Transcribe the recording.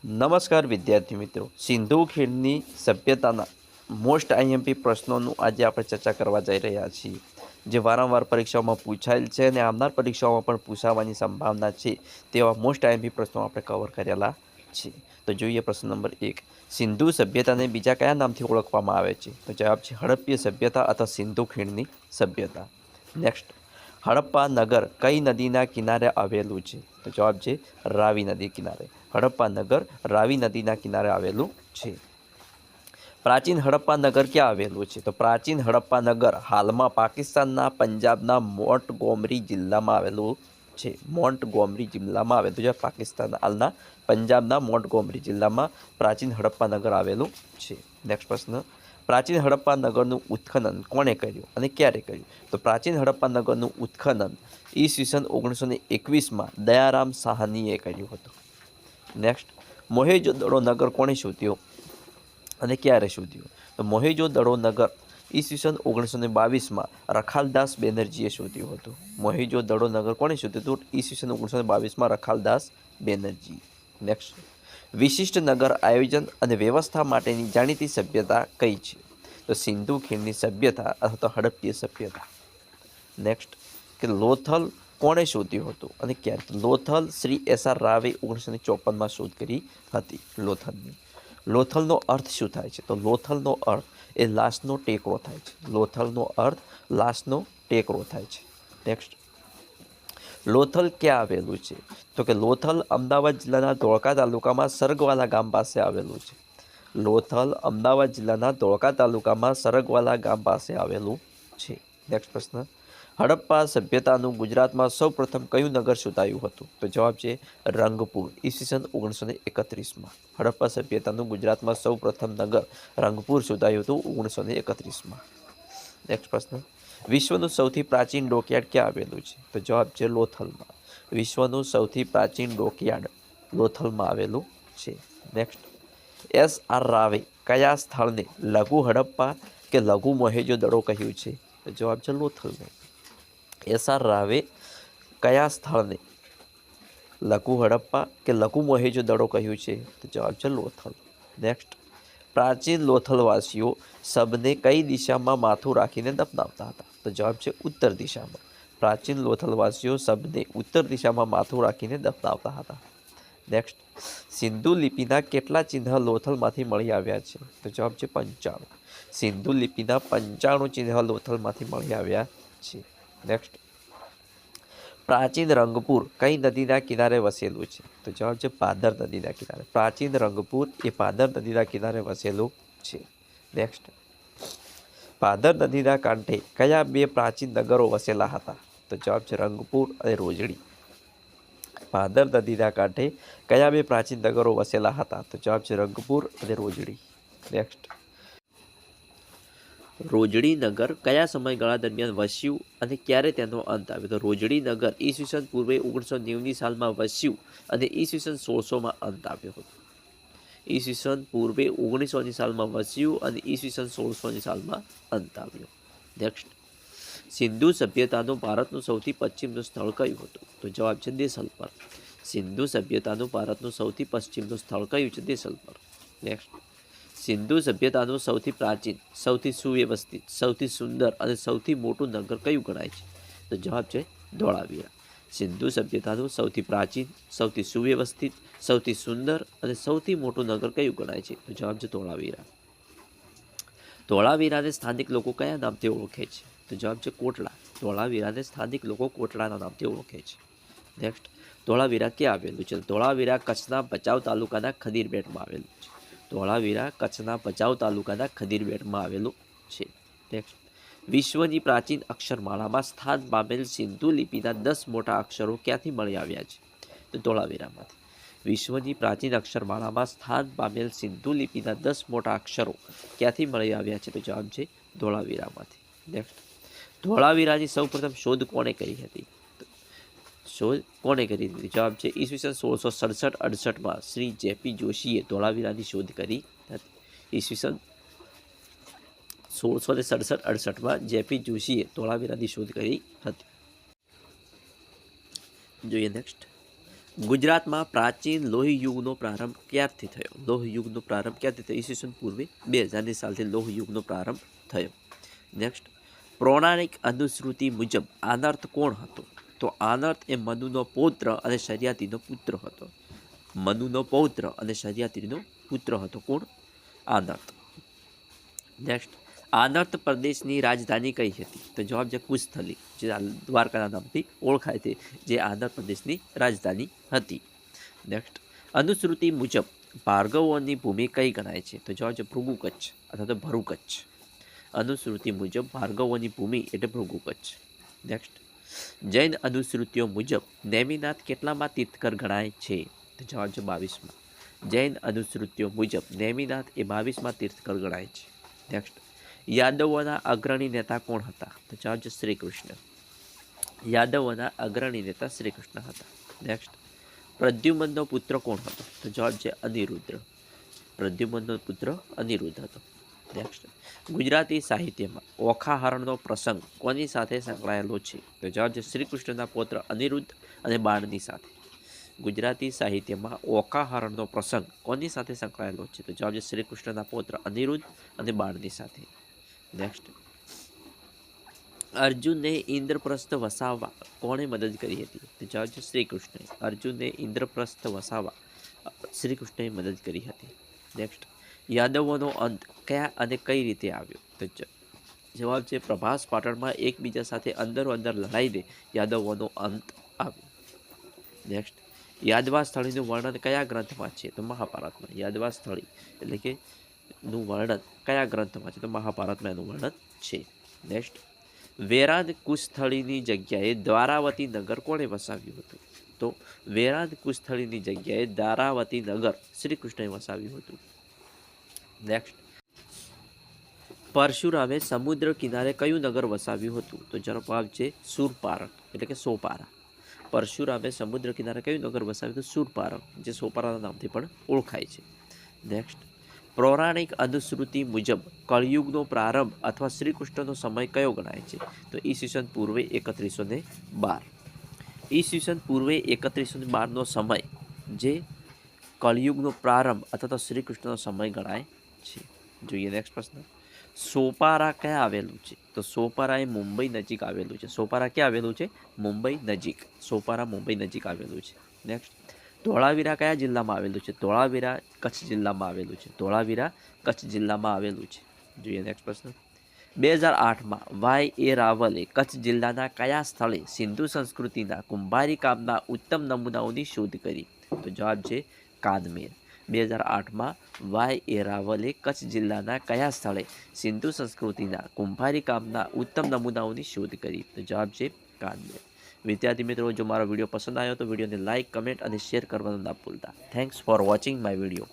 નમસ્કાર વિદ્યાર્થી મિત્રો, સિંધુ ખીણની સભ્યતાના મોસ્ટ આઈએમપી પ્રશ્નોનું આજે આપણે ચર્ચા કરવા જઈ રહ્યા છીએ, જે વારંવાર પરીક્ષાઓમાં પૂછાયેલ છે અને આવનાર પરીક્ષાઓમાં પણ પૂછાવાની સંભાવના છે તેવા મોસ્ટ આઈએમપી પ્રશ્નો આપણે કવર કરેલા છે. તો જોઈએ પ્રશ્ન નંબર 1. સિંધુ સભ્યતાને બીજા કયા નામથી ઓળખવામાં આવે છે? તો જવાબ છે હડપ્પીય સભ્યતા અથવા સિંધુ ખીણની સભ્યતા. નેક્સ્ટ, હડપ્પા નગર કઈ નદીના કિનારે આવેલું છે? તો જવાબ છે રાવી નદી કિનારે. હડપ્પા નગર રાવી નદીના કિનારે આવેલું છે. પ્રાચીન હડપ્પા નગર ક્યાં આવેલું છે? તો પ્રાચીન હડપ્પા નગર હાલમાં પાકિસ્તાનના પંજાબના મોન્ટગોમરી જિલ્લામાં આવેલું છે. મોન્ટગોમરી જિલ્લામાં આવેલું છે. પાકિસ્તાન હાલના પંજાબના મોન્ટગોમરી જિલ્લામાં પ્રાચીન હડપ્પા નગર આવેલું છે. નેક્સ્ટ પ્રશ્ન, પ્રાચીન હડપ્પા નગરનું ઉત્ખનન કોણે કર્યું અને ક્યારે કર્યું? તો પ્રાચીન હડપ્પા નગરનું ઉત્ખનન ઈસવીસન 1921માં દયારામ સાહનીએ કર્યું હતું. નેક્સ્ટ, મોહેજો-દડો નગર કોણે શોધ્યો અને ક્યારે શોધ્યો? તો મોહેજો-દડો નગર ઈસવીસન 1922માં રખાલદાસ બેનર્જીએ શોધ્યું હતું. મોહેજો-દડો નગર કોણે શોધ્યું હતું? ઈસવીસન 1922માં રખાલદાસ બેનર્જી. નેક્સ્ટ, વિશિષ્ટ નગર આયોજન અને વ્યવસ્થા માટેની જાણીતી સભ્યતા કઈ છે? તો સિંધુ ખીણની સભ્યતા અથવા તો હડપ્પીય સભ્યતા. નેક્સ્ટ, કે લોથલ કોણે શોધ્યું હતું અને ક્યારે? લોથલ શ્રી એસ.આર. રાવે 1954માં શોધ કરી હતી લોથલની. લોથલનો અર્થ શું થાય છે? તો લોથલનો અર્થ એ લાશનો ટેકરો થાય છે. લોથલનો અર્થ લાશનો ટેકરો થાય છે. નેક્સ્ટ, લોથલ ક્યાં આવેલું છે? તો કે લોથલ અમદાવાદ જિલ્લાના ધોળકા તાલુકામાં સરગવાલા ગામ પાસે આવેલું છે. લોથલ અમદાવાદ જિલ્લાના ધોળકા તાલુકામાં સરગવાલા ગામ પાસે આવેલું છે. નેક્સ્ટ પ્રશ્ન, હડપ્પા સભ્યતાનું ગુજરાતમાં સૌપ્રથમ કયું નગર શોધાયું હતું? તો જવાબ છે રંગપુર, ઈસવીસન 1931માં. હડપ્પા સભ્યતાનું ગુજરાતમાં સૌપ્રથમ નગર રંગપુર શોધાયું હતું 1931માં. નેક્સ્ટ પ્રશ્ન, વિશ્વનું સૌથી પ્રાચીન ડોકયાર્ડ ક્યાં આવેલું છે? તો જવાબ છે લોથલમાં. વિશ્વનું સૌથી પ્રાચીન ડોકયાર્ડ લોથલમાં આવેલું છે. નેક્સ્ટ, એસ.આર. રાવે કયા સ્થળને લઘુ હડપ્પા કે લઘુ મોહેજો-દડો કહ્યું છે? તો જવાબ છે લોથલને. એસ.આર. રાવે કયા સ્થળને લઘુ હડપ્પા કે લઘુ મોહેજો-દડો કહ્યું છે? તો જવાબ છે લોથલ. નેક્સ્ટ, પ્રાચીન લોથલવાસીઓ શબને કઈ દિશામાં માથું રાખીને દફનાવતા હતા? તો જવાબ છે ઉત્તર દિશામાં. પ્રાચીન લોથલવાસીઓ શબને ઉત્તર દિશામાં માથું રાખીને દફનાવતા હતા. નેક્સ્ટ, સિંધુ લિપિના કેટલા ચિહ્ન લોથલમાંથી મળી આવ્યા છે? તો જવાબ છે 95. સિંધુ લિપિના 95 ચિહ્ન લોથલમાંથી મળી આવ્યા છે. નેક્સ્ટ, પ્રાચીન રંગપુર કઈ નદીના કિનારે વસેલું છે? તો જવાબ છે પાદર નદીના કિનારે. પ્રાચીન રંગપુર એ પાદર નદીના કિનારે વસેલું છે. નેક્સ્ટ, પાદર નદીના કાંઠે કયા બે પ્રાચીન નગરો વસેલા હતા? તો જવાબ છે રંગપુર અને રોજડી. પાદર નદીના કાંઠે કયા બે પ્રાચીન નગરો વસેલા હતા? તો જવાબ છે રંગપુર અને રોજડી. નેક્સ્ટ, રોજડી નગર કયા સમયગાળા દરમિયાન વસ્યું અને ક્યારે તેનો અંત આવ્યો? તો રોજડી નગર ઈસવીસન પૂર્વે 1990ની સાલમાં વસ્યું અને ઈસવીસન 1600માં અંત આવ્યો હતો. ઈસવીસન પૂર્વે 1900ની સાલમાં વસ્યું અને ઈસવીસન 1600ની સાલમાં અંત આવ્યો. નેક્સ્ટ, સિંધુ સભ્યતાનું ભારતનું સૌથી પશ્ચિમનું સ્થળ કયું હતું? તો જવાબ છે દેસલપર. સિંધુ સભ્યતાનું ભારતનું સૌથી પશ્ચિમનું સ્થળ કયું છે? દેસલપર. નેક્સ્ટ, સિંધુ સભ્યતાનું સૌથી પ્રાચીન, સૌથી સુવ્યવસ્થિત, સૌથી સુંદર અને સૌથી મોટું નગર કયું ગણાય છે? તો જવાબ છે ધોળાવીરા. સિંધુ સભ્યતાનું સૌથી પ્રાચીન, સૌથી સુવ્યવસ્થિત, સૌથી સુંદર અને સૌથી મોટું નગર કયું ગણાય છે? તો જવાબ છે ધોળાવીરા. ધોળાવીરાને સ્થાનિક લોકો કયા નામથી ઓળખે છે? તો જવાબ છે કોટડા. ધોળાવીરાને સ્થાનિક લોકો કોટડાના નામથી ઓળખે છે. નેક્સ્ટ, ધોળાવીરા ક્યાં આવેલું છે? ધોળાવીરા કચ્છના ભચાઉ તાલુકાના ખદીર બેટમાં આવેલું છે. ધોળાવીરા કચ્છના ભચાઉ તાલુકાના ખદીર બેટમાં આવેલું છે. નેક્સ્ટ, વિશ્વની પ્રાચીન અક્ષરમાળામાં સ્થાન પામેલ સિંધુ લિપિના 10 મોટા અક્ષરો ક્યાંથી મળી આવ્યા છે? તો ધોળાવીરામાંથી. વિશ્વની પ્રાચીન અક્ષરમાળામાં સ્થાન પામેલ સિંધુ લિપિના 10 મોટા અક્ષરો ક્યાંથી મળી આવ્યા છે? તો જવાબ છે ધોળાવીરામાંથી. નેક્સ્ટ, ધોળાવીરાની સૌપ્રથમ શોધ કોણે કરી હતી? શોધ કોણે કરી હતી? જવાબ છે ઈસવીસન 1667-68માં શ્રી જે.પી. જોશીએ ધોળાવીરાની શોધ કરી હતી. ઈસવીસન 1667-68માં જે.પી. જોશીએ ધોળાવીરાની શોધ કરી હતી. જોઈએ નેક્સ્ટ, ગુજરાતમાં પ્રાચીન લોહી યુગનો પ્રારંભ ક્યારથી થયો? લોહી યુગનો પ્રારંભ ક્યારથી થયો? ઈસવીસન પૂર્વે 2000ની સાલથી લોહી યુગનો પ્રારંભ થયો. નેક્સ્ટ, પૌરાણિક અનુશ્રુતિ મુજબ આનર્થ કોણ હતો? તો આનર્થ એ મનુનો પૌત્ર અને શર્યાતીનો પુત્ર હતો. મનુનો પૌત્ર અને શર્યાતીનો પુત્ર હતો. કોણ? આનર્થ. નેક્સ્ટ, આનર્થ પ્રદેશની રાજધાની કઈ હતી? તો જવાબ છે કુશસ્થલી, જે દ્વારકાના નામથી ઓળખાય છે, જે આંધ્ર પ્રદેશની રાજધાની હતી. નેક્સ્ટ, અનુશ્રુતિ મુજબ ભાર્ગવોની ભૂમિ કઈ ગણાય છે? તો જવાબ છે ભૃગુ કચ્છ અથવા તો ભરૂ કચ્છ. અનુશ્રુતિ મુજબ ભાર્ગવોની ભૂમિ એટલે ભૃગુ કચ્છ. નેક્સ્ટ, જૈન અનુશ્રુતિઓ મુજબ નેમિનાથ કેટલામાં તીર્થકર ગણાય છે? તો જવાબ છે 22માં. જૈન અનુશ્રુતિઓ મુજબ નેમિનાથ એ 22માં તીર્થકર ગણાય છે. નેક્સ્ટ, યાદવોના અગ્રણી નેતા કોણ હતા? તો જવાબ છે શ્રી કૃષ્ણ. યાદવોના અગ્રણી નેતા શ્રી કૃષ્ણ હતા. નેક્સ્ટ, પ્રદ્યુમનનો પુત્ર કોણ હતો? તો જવાબ છે અનિરુદ્ધ. પ્રદ્યુમનનો પુત્ર અનિરુદ્ધ હતો. નેક્સ્ટ, ગુજરાતી સાહિત્યમાં ઓખાહરણનો પ્રસંગ કોની સાથે સંકળાયેલો છે? તો જવાબ છે શ્રી કૃષ્ણના પૌત્ર અનિરુદ્ધ અને બાણની સાથે. ગુજરાતી સાહિત્યમાં ઓખાહરણનો પ્રસંગ કોની સાથે સંકળાયેલો છે? તો જવાબ છે શ્રી કૃષ્ણના પૌત્ર અનિરુદ્ધ અને બાણની સાથે. નેક્સ્ટ, અર્જુનને ઇન્દ્રપ્રસ્થ વસાવવા કોણે મદદ કરી હતી? તો જવાબ છે શ્રી કૃષ્ણએ. અર્જુનને ઇન્દ્રપ્રસ્થ વસાવવા શ્રી કૃષ્ણએ મદદ કરી હતી. નેક્સ્ટ, યાદવોનો અંત કયા અને કઈ રીતે આવ્યો? તો જવાબ છે પ્રભાસ પાટણમાં એકબીજા સાથે અંદરો અંદર લડાઈને યાદવોનો અંત આવ્યો. નેક્સ્ટ, યાદવા સ્થળીનું વર્ણન કયા ગ્રંથમાં છે? તો મહાભારતમાં. યાદવા સ્થળી એટલે કે નું વર્ણન કયા ગ્રંથમાં છે? તો મહાભારતમાં એનું વર્ણન છે. નેક્સ્ટ, વેરાદ કુશસ્થળીની જગ્યાએ દ્વારાવતી નગર કોણે વસાવ્યું હતું? તો વેરાદ કુશસ્થળીની જગ્યાએ દ્વારાવતી નગર શ્રી કૃષ્ણએ વસાવ્યું હતું. નેક્સ્ટ, પરશુરામે સમુદ્ર કિનારે કયું નગર વસાવ્યું હતું? તો જવાબ છે સુરપારક એટલે કે સોપારા. પરશુરામે સમુદ્ર કિનારે કયું નગર વસાવ્યું હતું? સુરપારક, જે સોપારાના નામથી પણ ઓળખાય છે. નેક્સ્ટ, પૌરાણિક અનુશ્રુતિ મુજબ કળયુગનો પ્રારંભ અથવા શ્રી કૃષ્ણનો સમય કયો ગણાય છે? તો ઈસવીસન પૂર્વે 3112. ઈસવીસન પૂર્વે 3112નો સમય જે કળયુગનો પ્રારંભ અથવા તો શ્રી કૃષ્ણનો સમય ગણાય છે. જોઈએ નેક્સ્ટ પ્રશ્ન, સોપારા ક્યાં આવેલું છે? તો સોપારા એ મુંબઈ નજીક આવેલું છે. સોપારા ક્યાં આવેલું છે? મુંબઈ નજીક. સોપારા મુંબઈ નજીક આવેલું છે. નેક્સ્ટ, ધોળાવીરા કયા જિલ્લામાં આવેલું છે? ધોળાવીરા કચ્છ જિલ્લામાં આવેલું છે. ધોળાવીરા કચ્છ જિલ્લામાં આવેલું છે. જોઈએ નેક્સ્ટ પ્રશ્ન, 2008માં વાય એ રાવલે કચ્છ જિલ્લાના કયા સ્થળે સિંધુ સંસ્કૃતિના કુંભારી કામના ઉત્તમ નમૂનાઓની શોધ કરી? તો જવાબ છે કાનમેર. 2008માં વાય એ રાવલે કચ્છ જિલ્લાના કયા સ્થળે સિંધુ સંસ્કૃતિના કુંભારી કામના ઉત્તમ નમૂનાઓની શોધ કરી? તો જવાબ છે કાનમેર. વિદ્યાર્થી મિત્રો, જો મારો વિડીયો પસંદ આવ્યો તો વિડીયોને લાઇક, કમેન્ટ અને શેર કરવાનું ના ભૂલતા. Thanks for watching my video.